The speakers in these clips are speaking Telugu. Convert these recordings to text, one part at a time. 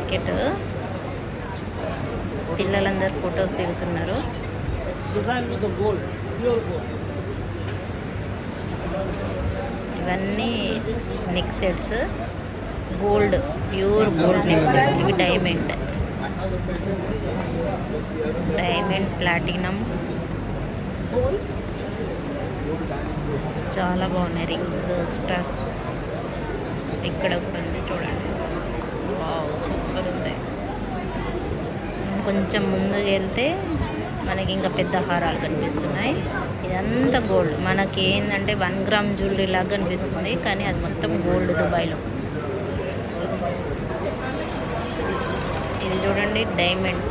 మార్కెట్. పిల్లలందరూ ఫొటోస్ దిగుతున్నారు. ఇవన్నీ neck sets, gold, pure gold neck set. ఇవి డైమండ్, ప్లాటినం చాలా బాగున్నాయి. రింగ్స్, స్టర్స్ ఇక్కడ కూడా ఉంది చూడండి. వావ్, సూపర్ ఉంది. కొంచెం ముందుకు వెళ్తే మనకి ఇంకా పెద్ద హారాలు కనిపిస్తున్నాయి. ఇదంతా గోల్డ్. మనకి ఏంటంటే 1 గ్రామ్ జ్యువెలరీ లాగా కనిపిస్తుంది, కానీ అది మొత్తం గోల్డ్ దుబాయ్లో. ఇది చూడండి, డైమండ్స్,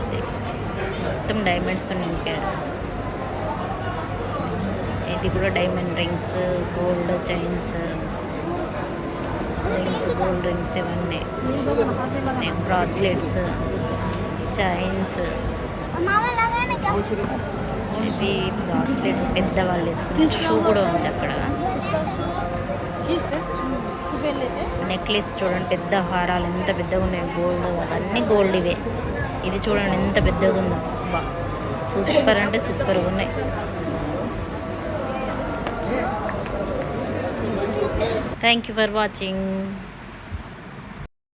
మొత్తం డైమండ్స్తో నింపారు. ఇది కూడా diamond rings, gold chains, gold rings ఇవన్నీ, బ్రాస్లెట్స్, చైన్స్. ఇవి బ్రాస్లెట్స్ పెద్దవాళ్ళు వేసుకునే షూ కూడా ఉంది అక్కడ. నెక్లెస్ చూడండి, పెద్ద హారాలు ఎంత పెద్దగా ఉన్నాయి. గోల్డ్, అవన్నీ గోల్డ్ ఇవే. ఇది చూడండి ఎంత పెద్దగా ఉందో. బా, సూపర్ అంటే సూపర్గా ఉన్నాయి. Thank you for watching.